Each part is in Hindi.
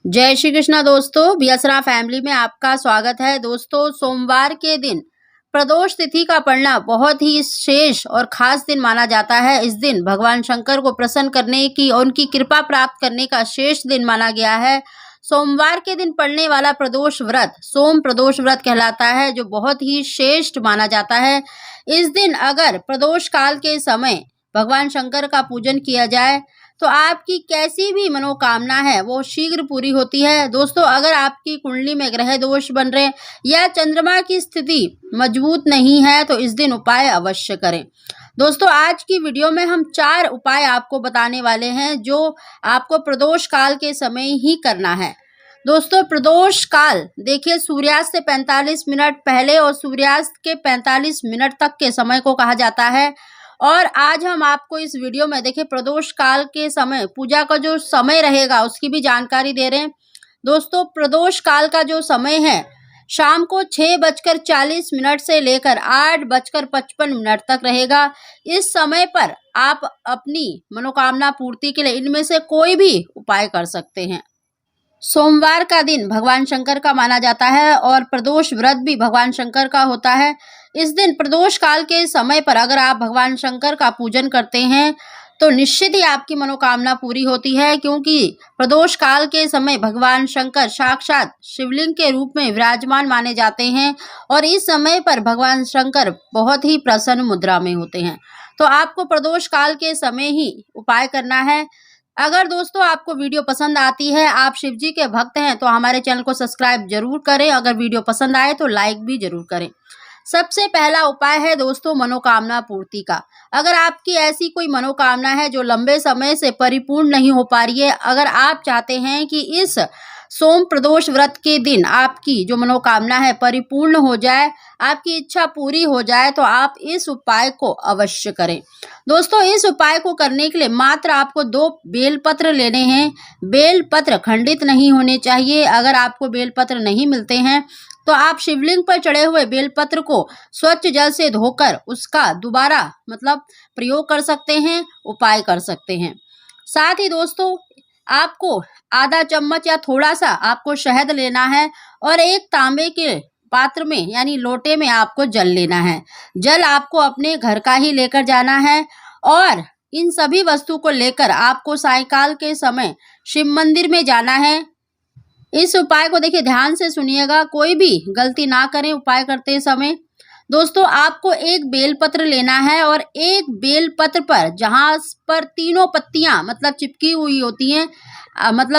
जय श्री कृष्णा दोस्तों, बियसरा फैमिली में आपका स्वागत है। दोस्तों, सोमवार के दिन प्रदोष तिथि का पड़ना बहुत ही शेष और खास दिन माना जाता है। इस दिन भगवान शंकर को प्रसन्न करने की और उनकी कृपा प्राप्त करने का शेष दिन माना गया है। सोमवार के दिन पड़ने वाला प्रदोष व्रत सोम प्रदोष व्रत कहलाता है, जो बहुत ही श्रेष्ठ माना जाता है। इस दिन अगर प्रदोष काल के समय भगवान शंकर का पूजन किया जाए तो आपकी कैसी भी मनोकामना है वो शीघ्र पूरी होती है। दोस्तों, अगर आपकी कुंडली में ग्रह दोष बन रहे या चंद्रमा की स्थिति मजबूत नहीं है तो इस दिन उपाय अवश्य करें। दोस्तों, आज की वीडियो में हम 4 उपाय आपको बताने वाले हैं जो आपको प्रदोष काल के समय ही करना है। दोस्तों, प्रदोष काल देखिए सूर्यास्त से 45 मिनट पहले और सूर्यास्त के 45 मिनट तक के समय को कहा जाता है। और आज हम आपको इस वीडियो में देखिए प्रदोष काल के समय पूजा का जो समय रहेगा उसकी भी जानकारी दे रहे हैं। दोस्तों, प्रदोष काल का जो समय है शाम को 6:40 से लेकर 8:55 तक रहेगा। इस समय पर आप अपनी मनोकामना पूर्ति के लिए इनमें से कोई भी उपाय कर सकते हैं। सोमवार का दिन भगवान शंकर का माना जाता है और प्रदोष व्रत भी भगवान शंकर का होता है। इस दिन प्रदोष काल के समय पर अगर आप भगवान शंकर का पूजन करते हैं तो निश्चित ही आपकी मनोकामना पूरी होती है, क्योंकि प्रदोष काल के समय भगवान शंकर साक्षात शिवलिंग के रूप में विराजमान माने जाते हैं और इस समय पर भगवान शंकर बहुत ही प्रसन्न मुद्रा में होते हैं। तो आपको प्रदोष काल के समय ही उपाय करना है। अगर दोस्तों आपको वीडियो पसंद आती है, आप शिव जी के भक्त हैं, तो हमारे चैनल को सब्सक्राइब जरूर करें। अगर वीडियो पसंद आए तो लाइक भी जरूर करें। सबसे पहला उपाय है दोस्तों मनोकामना पूर्ति का। अगर आपकी ऐसी कोई मनोकामना है जो लंबे समय से परिपूर्ण नहीं हो पा रही है, अगर आप चाहते हैं कि इस सोम प्रदोष व्रत के दिन आपकी जो मनोकामना है परिपूर्ण हो जाए, आपकी इच्छा पूरी हो जाए, तो आप इस उपाय को अवश्य करें। दोस्तों, इस उपाय को करने के लिए मात्र आपको 2 बेलपत्र लेने हैं। बेलपत्र खंडित नहीं होने चाहिए। अगर आपको बेलपत्र नहीं मिलते हैं तो आप शिवलिंग पर चढ़े हुए बेलपत्र को स्वच्छ जल से धोकर उसका दोबारा प्रयोग कर सकते हैं, उपाय कर सकते हैं। साथ ही दोस्तों, आपको आधा चम्मच या थोड़ा सा आपको शहद लेना है और एक तांबे के पात्र में यानी लोटे में आपको जल लेना है। जल आपको अपने घर का ही लेकर जाना है और इन सभी वस्तु को लेकर आपको सायंकाल के समय शिव मंदिर में जाना है। इस उपाय को देखिए ध्यान से सुनिएगा, कोई भी गलती ना करें उपाय करते समय। दोस्तों, आपको एक बेलपत्र लेना है और एक बेलपत्र पर जहां पर तीनों पत्तियां चिपकी हुई होती हैं,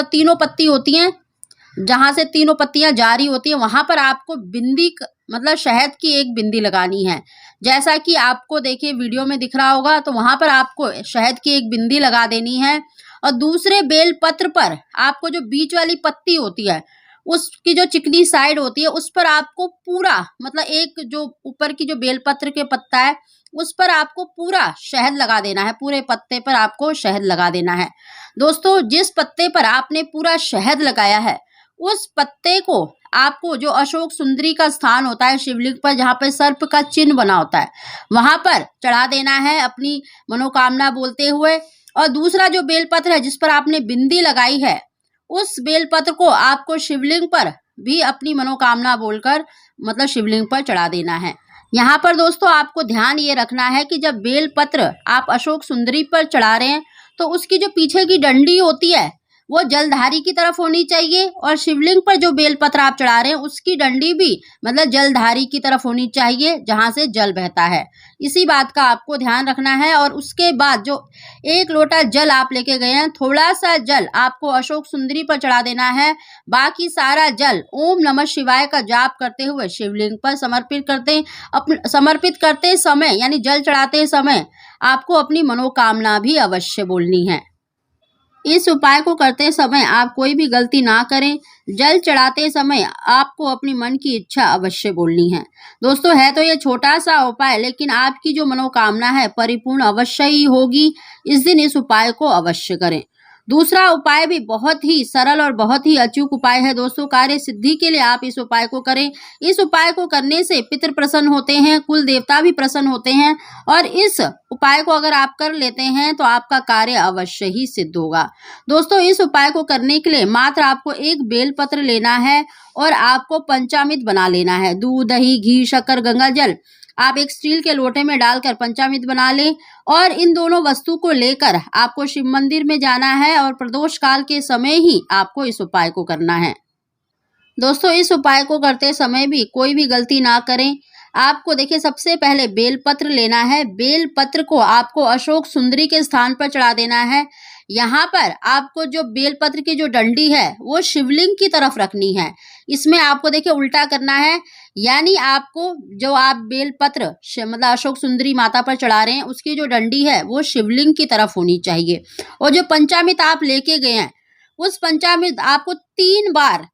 तीनों पत्ती होती हैं, जहां से तीनों पत्तियां जारी होती हैं, वहां पर आपको बिंदी शहद की एक बिंदी लगानी है। जैसा कि आपको देखिए वीडियो में दिख रहा होगा, तो वहां पर आपको शहद की एक बिंदी लगा देनी है और दूसरे बेल पत्र पर आपको जो बीच वाली पत्ती होती है उसकी जो चिकनी साइड होती है उस पर आपको पूरा एक जो ऊपर की जो बेलपत्र के पत्ता है उस पर आपको पूरा शहद लगा देना है। पूरे पत्ते पर आपको शहद लगा देना है। दोस्तों, जिस पत्ते पर आपने पूरा शहद लगाया है उस पत्ते को आपको जो अशोक सुंदरी का स्थान होता है शिवलिंग पर, जहाँ पर सर्प का चिन्ह बना होता है, वहां पर चढ़ा देना है अपनी मनोकामना बोलते हुए। और दूसरा जो बेलपत्र है जिस पर आपने बिंदी लगाई है उस बेलपत्र को आपको शिवलिंग पर भी अपनी मनोकामना बोलकर शिवलिंग पर चढ़ा देना है। यहाँ पर दोस्तों आपको ध्यान ये रखना है कि जब बेलपत्र आप अशोक सुंदरी पर चढ़ा रहे हैं तो उसकी जो पीछे की डंडी होती है वो जलधारी की तरफ होनी चाहिए और शिवलिंग पर जो बेलपत्र आप चढ़ा रहे हैं उसकी डंडी भी जलधारी की तरफ होनी चाहिए, जहां से जल बहता है। इसी बात का आपको ध्यान रखना है। और उसके बाद जो 1 लोटा जल आप लेके गए हैं, थोड़ा सा जल आपको अशोक सुंदरी पर चढ़ा देना है। बाकी सारा जल ओम नमः शिवाय का जाप करते हुए शिवलिंग पर समर्पित करते समय यानी जल चढ़ाते समय आपको अपनी मनोकामना भी अवश्य बोलनी है। इस उपाय को करते समय आप कोई भी गलती ना करें। जल चढ़ाते समय आपको अपनी मन की इच्छा अवश्य बोलनी है। दोस्तों, है तो ये छोटा सा उपाय, लेकिन आपकी जो मनोकामना है परिपूर्ण अवश्य ही होगी। इस दिन इस उपाय को अवश्य करें। दूसरा उपाय भी बहुत ही सरल और बहुत ही अचूक उपाय है दोस्तों। कार्य सिद्धि के लिए आप इस उपाय को करें। इस उपाय को करने से पितृ प्रसन्न होते हैं, कुल देवता भी प्रसन्न होते हैं और इस उपाय को अगर आप कर लेते हैं तो आपका कार्य अवश्य ही सिद्ध होगा। दोस्तों, इस उपाय को करने के लिए मात्र आपको एक बेलपत्र लेना है और आपको पंचामृत बना लेना है। दूध, दही, घी, शक्कर, गंगा जल आप एक स्टील के लोटे में डालकर पंचामृत बना लें और इन दोनों वस्तु को लेकर आपको शिव मंदिर में जाना है और प्रदोष काल के समय ही आपको इस उपाय को करना है। दोस्तों, इस उपाय को करते समय भी कोई भी गलती ना करें। आपको देखिए, सबसे पहले बेलपत्र लेना है। बेलपत्र को आपको अशोक सुंदरी के स्थान पर चढ़ा देना है। यहाँ पर आपको जो बेलपत्र की जो डंडी है वो शिवलिंग की तरफ रखनी है। इसमें आपको देखिए उल्टा करना है, यानी आपको जो आप बेलपत्र मतलब अशोक सुंदरी माता पर चढ़ा रहे हैं उसकी जो डंडी है वो शिवलिंग की तरफ होनी चाहिए। और जो पंचामृत आप लेके गए हैं उस पंचामृत आपको 3 बार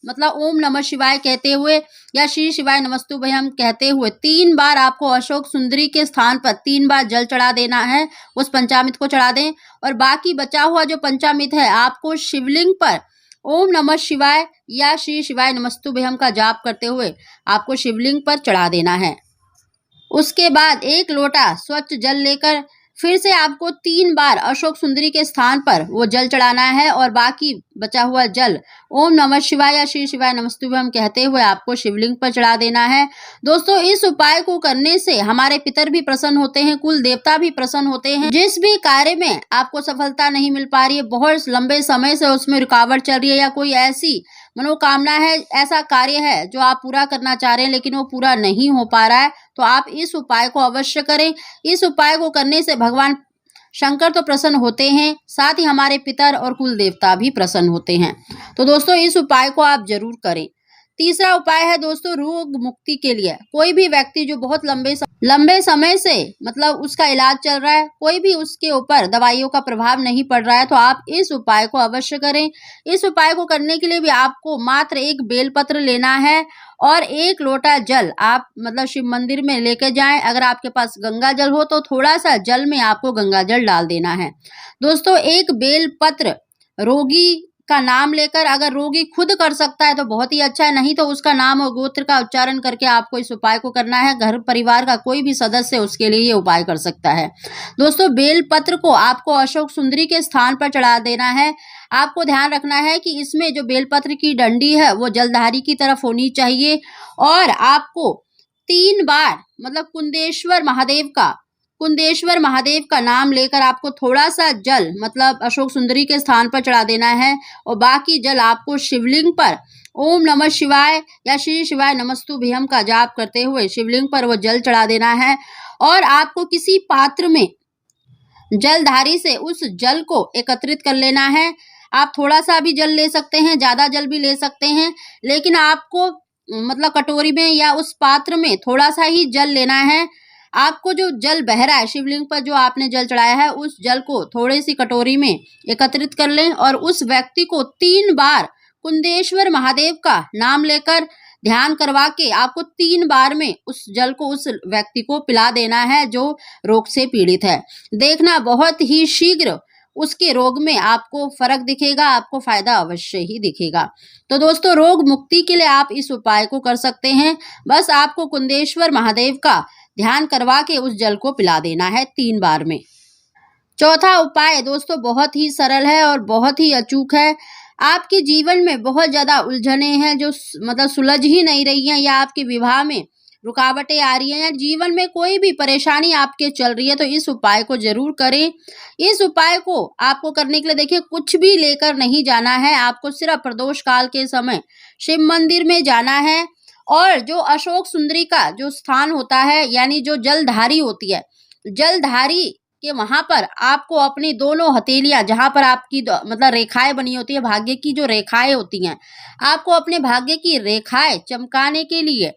मतलब ओम नमः शिवाय कहते हुए या श्री शिवाय नमस्तुभ्यम कहते हुए 3 बार आपको अशोक सुंदरी के स्थान पर 3 बार जल चढ़ा देना है। उस पंचामृत को चढ़ा दें और बाकी बचा हुआ जो पंचामृत है आपको शिवलिंग पर ओम नमः शिवाय या श्री शिवाय नमस्तुभ्यम का जाप करते हुए आपको शिवलिंग पर चढ़ा देना है। उसके बाद 1 लोटा स्वच्छ जल लेकर फिर से आपको 3 बार अशोक सुंदरी के स्थान पर वो जल चढ़ाना है और बाकी बचा हुआ जल ओम नमः शिवाय या श्री शिवाय नमस्तुभ्यम कहते हुए आपको शिवलिंग पर चढ़ा देना है। दोस्तों, इस उपाय को करने से हमारे पितर भी प्रसन्न होते हैं, कुल देवता भी प्रसन्न होते हैं। जिस भी कार्य में आपको सफलता नहीं मिल पा रही है, बहुत लंबे समय से उसमें रुकावट चल रही है या कोई ऐसी मनोकामना है, ऐसा कार्य है जो आप पूरा करना चाह रहे हैं लेकिन वो पूरा नहीं हो पा रहा है, तो आप इस उपाय को अवश्य करें। इस उपाय को करने से भगवान शंकर तो प्रसन्न होते हैं, साथ ही हमारे पितर और कुल देवता भी प्रसन्न होते हैं। तो दोस्तों, इस उपाय को आप जरूर करें। तीसरा उपाय है दोस्तों रोग मुक्ति के लिए। कोई भी व्यक्ति जो बहुत लंबे समय से मतलब उसका इलाज चल रहा है, कोई भी उसके ऊपर दवाइयों का प्रभाव नहीं पड़ रहा है, तो आप इस उपाय को अवश्य करें। इस उपाय को करने के लिए भी आपको मात्र एक बेलपत्र लेना है और 1 लोटा जल आप मतलब शिव मंदिर में लेकर जाएं। अगर आपके पास गंगा जल हो तो थोड़ा सा जल में आपको गंगा जल डाल देना है। दोस्तों, एक बेलपत्र रोगी का नाम लेकर, अगर रोगी खुद कर सकता है तो बहुत ही अच्छा है, नहीं तो उसका नाम और गोत्र का उच्चारण करके आपको इस उपाय को करना है। घर परिवार का कोई भी सदस्य उसके लिए ये उपाय कर सकता है। दोस्तों, बेलपत्र को आपको अशोक सुंदरी के स्थान पर चढ़ा देना है। आपको ध्यान रखना है कि इसमें जो बेलपत्र की डंडी है वो जलधारी की तरफ होनी चाहिए और आपको 3 बार मतलब कुंदेश्वर महादेव का नाम लेकर आपको थोड़ा सा जल मतलब अशोक सुंदरी के स्थान पर चढ़ा देना है और बाकी जल आपको शिवलिंग पर ओम नमः शिवाय या श्री शिवाय नमस्तुभ्यम का जाप करते हुए शिवलिंग पर वो जल चढ़ा देना है। और आपको किसी पात्र में जलधारी से उस जल को एकत्रित कर लेना है। आप थोड़ा सा भी जल ले सकते हैं, ज्यादा जल भी ले सकते हैं, लेकिन आपको मतलब कटोरी में या उस पात्र में थोड़ा सा ही जल लेना है। आपको जो जल बह रहा है शिवलिंग पर, जो आपने जल चढ़ाया है, उस जल को थोड़ी सी कटोरी में एकत्रित कर लें और उस व्यक्ति को 3 बार कुंदेश्वर महादेव का नाम लेकर ध्यान करवा के आपको 3 बार में उस जल को उस व्यक्ति को पिला देना है जो रोग से पीड़ित है। देखना बहुत ही शीघ्र उसके रोग में आपको फर्क दिखेगा, आपको फायदा अवश्य ही दिखेगा। तो दोस्तों, रोग मुक्ति के लिए आप इस उपाय को कर सकते हैं। बस आपको कुंदेश्वर महादेव का ध्यान करवा के उस जल को पिला देना है 3 बार में। चौथा उपाय दोस्तों बहुत ही सरल है और बहुत ही अचूक है। आपके जीवन में बहुत ज्यादा उलझने हैं जो मतलब सुलझ ही नहीं रही हैं, या आपके विवाह में रुकावटें आ रही हैं, या जीवन में कोई भी परेशानी आपके चल रही है, तो इस उपाय को जरूर करें। इस उपाय को आपको करने के लिए देखिए कुछ भी लेकर नहीं जाना है। आपको सिर्फ प्रदोष काल के समय शिव मंदिर में जाना है और जो अशोक सुंदरी का जो स्थान होता है, यानी जो जलधारी होती है, जलधारी के वहां पर आपको अपनी दोनों हथेलियां, जहां पर आपकी मतलब रेखाएं बनी होती है, भाग्य की जो रेखाएं होती हैं, आपको अपने भाग्य की रेखाएं चमकाने के लिए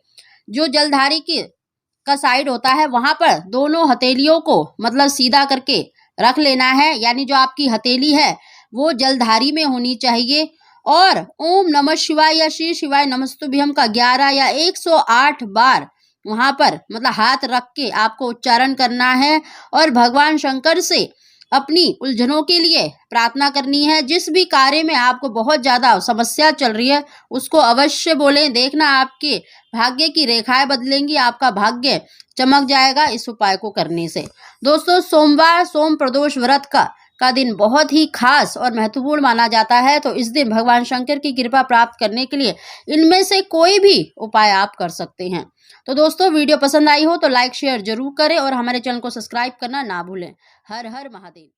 जो जलधारी का साइड होता है वहां पर दोनों हथेलियों को मतलब सीधा करके रख लेना है। यानी जो आपकी हथेली है वो जलधारी में होनी चाहिए और ओम नमः शिवाय या श्री शिवाय नमस्तुभ्यम का 11 या 108 बार वहां पर मतलब हाथ रख के आपको उच्चारण करना है और भगवान शंकर से अपनी उलझनों के लिए प्रार्थना करनी है। जिस भी कार्य में आपको बहुत ज़्यादा समस्या चल रही है उसको अवश्य बोलें। देखना आपके भाग्य की रेखाएं बदलेंगी, आपका भाग्य चमक जाएगा इस उपाय को करने से। दोस्तों, सोमवार सोम प्रदोष व्रत का दिन बहुत ही खास और महत्वपूर्ण माना जाता है। तो इस दिन भगवान शंकर की कृपा प्राप्त करने के लिए इनमें से कोई भी उपाय आप कर सकते हैं। तो दोस्तों, वीडियो पसंद आई हो तो लाइक शेयर जरूर करें और हमारे चैनल को सब्सक्राइब करना ना भूलें। हर हर महादेव।